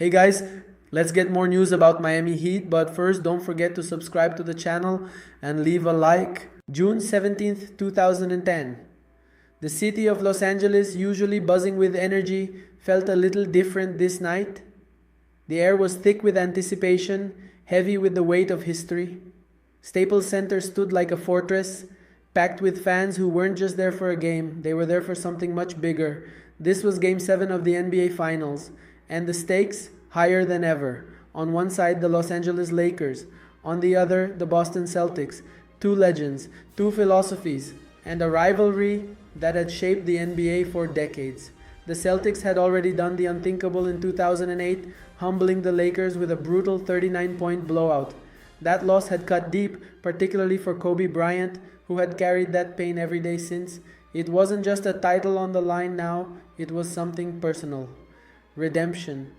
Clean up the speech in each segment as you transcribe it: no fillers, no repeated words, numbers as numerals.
Hey guys, let's get more news about Miami Heat, but first don't forget to subscribe to the channel and leave a like. June 17th, 2010. The city of Los Angeles, usually buzzing with energy, felt a little different this night. The air was thick with anticipation, heavy with the weight of history. Staples Center stood like a fortress, packed with fans who weren't just there for a game, they were there for something much bigger. This was Game 7 of the NBA Finals, and the stakes higher than ever. On one side, the Los Angeles Lakers. On the other, the Boston Celtics. Two legends, two philosophies, and a rivalry that had shaped the NBA for decades. The Celtics had already done the unthinkable in 2008, humbling the Lakers with a brutal 39-point blowout. That loss had cut deep, particularly for Kobe Bryant, who had carried that pain every day since. It wasn't just a title on the line now, it was something personal. Redemption.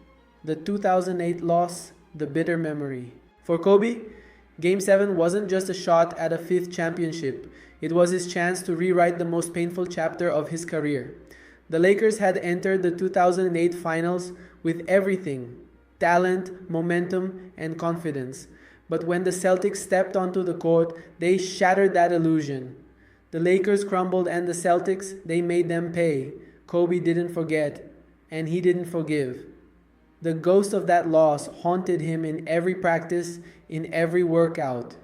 The 2008 loss, the bitter memory. For Kobe, Game 7 wasn't just a shot at a fifth championship. It was his chance to rewrite the most painful chapter of his career. The Lakers had entered the 2008 finals with everything: talent, momentum, and confidence. But when the Celtics stepped onto the court, they shattered that illusion. The Lakers crumbled and the Celtics, they made them pay. Kobe didn't forget, and he didn't forgive. The ghost of that loss haunted him in every practice, in every workout.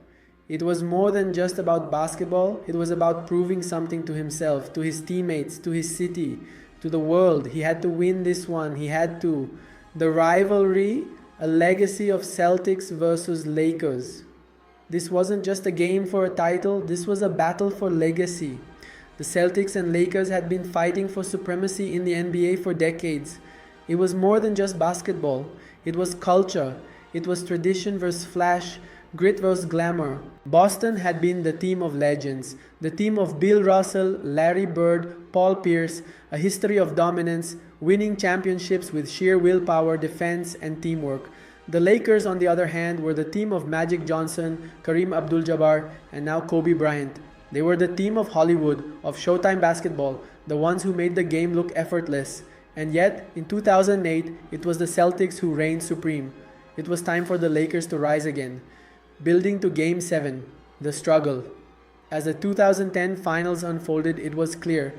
It was more than just about basketball. It was about proving something to himself, to his teammates, to his city, to the world. He had to win this one. He had to. The rivalry, a legacy of Celtics versus Lakers. This wasn't just a game for a title. This was a battle for legacy. The Celtics and Lakers had been fighting for supremacy in the NBA for decades. It was more than just basketball. It was culture. It was tradition versus flash, grit versus glamour. Boston had been the team of legends, the team of Bill Russell, Larry Bird, Paul Pierce, a history of dominance, winning championships with sheer willpower, defense, and teamwork. The Lakers, on the other hand, were the team of Magic Johnson, Kareem Abdul-Jabbar, and now Kobe Bryant. They were the team of Hollywood, of Showtime basketball, the ones who made the game look effortless. And yet, in 2008, it was the Celtics who reigned supreme. It was time for the Lakers to rise again. Building to Game 7, the struggle. As the 2010 finals unfolded, it was clear.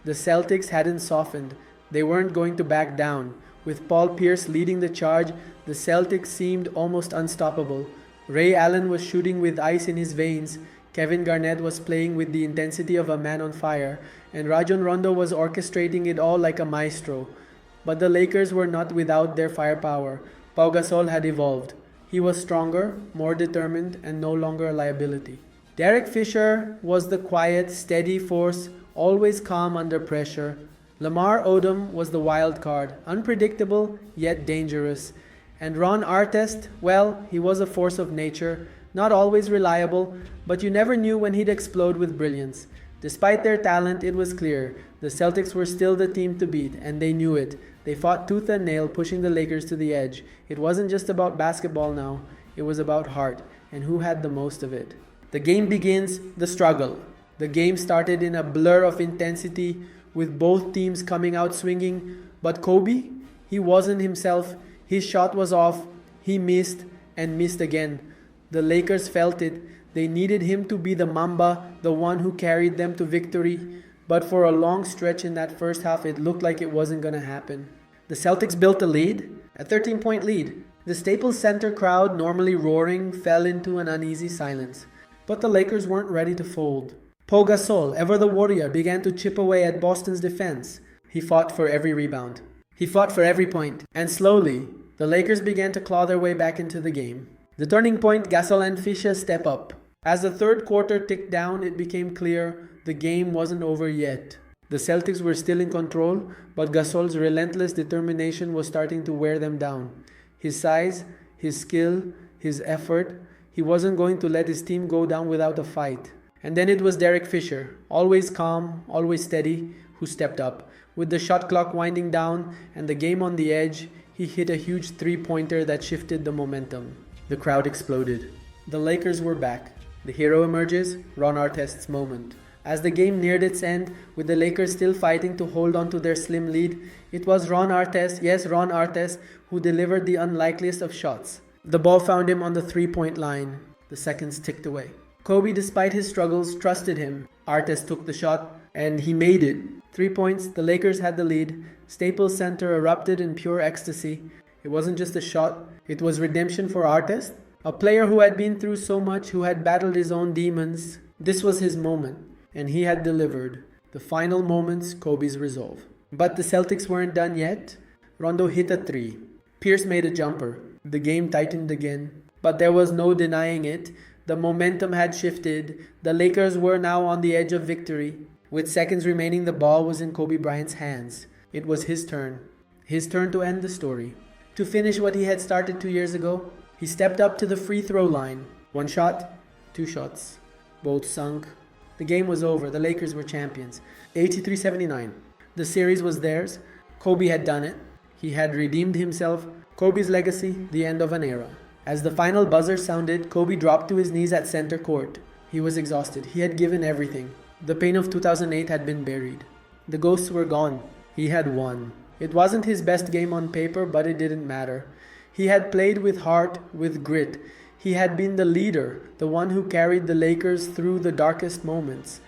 The Celtics hadn't softened. They weren't going to back down. With Paul Pierce leading the charge, the Celtics seemed almost unstoppable. Ray Allen was shooting with ice in his veins. Kevin Garnett was playing with the intensity of a man on fire, and Rajon Rondo was orchestrating it all like a maestro. But the Lakers were not without their firepower. Pau Gasol had evolved. He was stronger, more determined, and no longer a liability. Derek Fisher was the quiet, steady force, always calm under pressure. Lamar Odom was the wild card, unpredictable yet dangerous. And Ron Artest, well, he was a force of nature. Not always reliable, but you never knew when he'd explode with brilliance. Despite their talent, it was clear the Celtics were still the team to beat, and they knew it. They fought tooth and nail, pushing the Lakers to the edge. It wasn't just about basketball now, it was about heart, and who had the most of it. The game begins, the struggle. The game started in a blur of intensity, with both teams coming out swinging. But Kobe, he wasn't himself. His shot was off, he missed, and missed again. The Lakers felt it. They needed him to be the Mamba, the one who carried them to victory. But for a long stretch in that first half, it looked like it wasn't going to happen. The Celtics built a lead, a 13-point lead. The Staples Center crowd, normally roaring, fell into an uneasy silence. But the Lakers weren't ready to fold. Pau Gasol, ever the warrior, began to chip away at Boston's defense. He fought for every rebound. He fought for every point. And slowly, the Lakers began to claw their way back into the game. The turning point, Gasol and Fisher step up. As the third quarter ticked down, it became clear the game wasn't over yet. The Celtics were still in control, but Gasol's relentless determination was starting to wear them down. His size, his skill, his effort, he wasn't going to let his team go down without a fight. And then it was Derek Fisher, always calm, always steady, who stepped up. With the shot clock winding down and the game on the edge, he hit a huge three-pointer that shifted the momentum. The crowd exploded. The Lakers were back. The hero emerges, Ron Artest's moment. As the game neared its end, with the Lakers still fighting to hold on to their slim lead, it was Ron Artest, yes Ron Artest, who delivered the unlikeliest of shots. The ball found him on the three-point line. The seconds ticked away. Kobe, despite his struggles, trusted him. Artest took the shot, and he made it. 3 points, the Lakers had the lead. Staples Center erupted in pure ecstasy. It wasn't just a shot, it was redemption for Artest, a player who had been through so much, who had battled his own demons. This was his moment, and he had delivered. The final moments, Kobe's resolve. But the Celtics weren't done yet. Rondo hit a three. Pierce made a jumper. The game tightened again, but there was no denying it. The momentum had shifted. The Lakers were now on the edge of victory. With seconds remaining, the ball was in Kobe Bryant's hands. It was his turn. His turn to end the story. To finish what he had started 2 years ago, he stepped up to the free throw line. One shot, two shots. Both sunk. The game was over. The Lakers were champions. 83-79. The series was theirs. Kobe had done it. He had redeemed himself. Kobe's legacy, the end of an era. As the final buzzer sounded, Kobe dropped to his knees at center court. He was exhausted. He had given everything. The pain of 2008 had been buried. The ghosts were gone. He had won. It wasn't his best game on paper, but it didn't matter. He had played with heart, with grit. He had been the leader, the one who carried the Lakers through the darkest moments.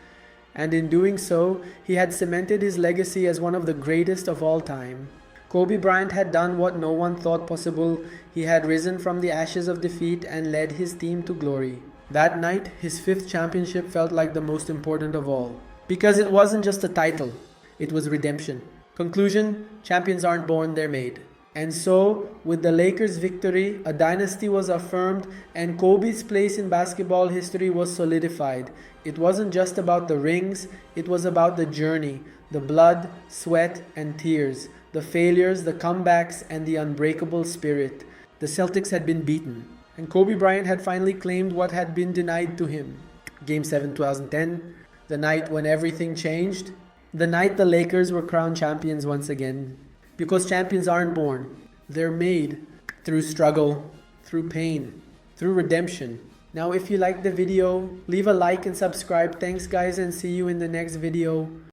And in doing so, he had cemented his legacy as one of the greatest of all time. Kobe Bryant had done what no one thought possible. He had risen from the ashes of defeat and led his team to glory. That night, his fifth championship felt like the most important of all. Because it wasn't just a title, it was redemption. Conclusion, champions aren't born, they're made. And so, with the Lakers' victory, a dynasty was affirmed and Kobe's place in basketball history was solidified. It wasn't just about the rings, it was about the journey, the blood, sweat, and tears, the failures, the comebacks, and the unbreakable spirit. The Celtics had been beaten, and Kobe Bryant had finally claimed what had been denied to him. Game 7, 2010, the night when everything changed, the night the Lakers were crowned champions once again. Because champions aren't born, they're made through struggle, through pain, through redemption. Now if you liked the video, leave a like and subscribe. Thanks guys, and see you in the next video.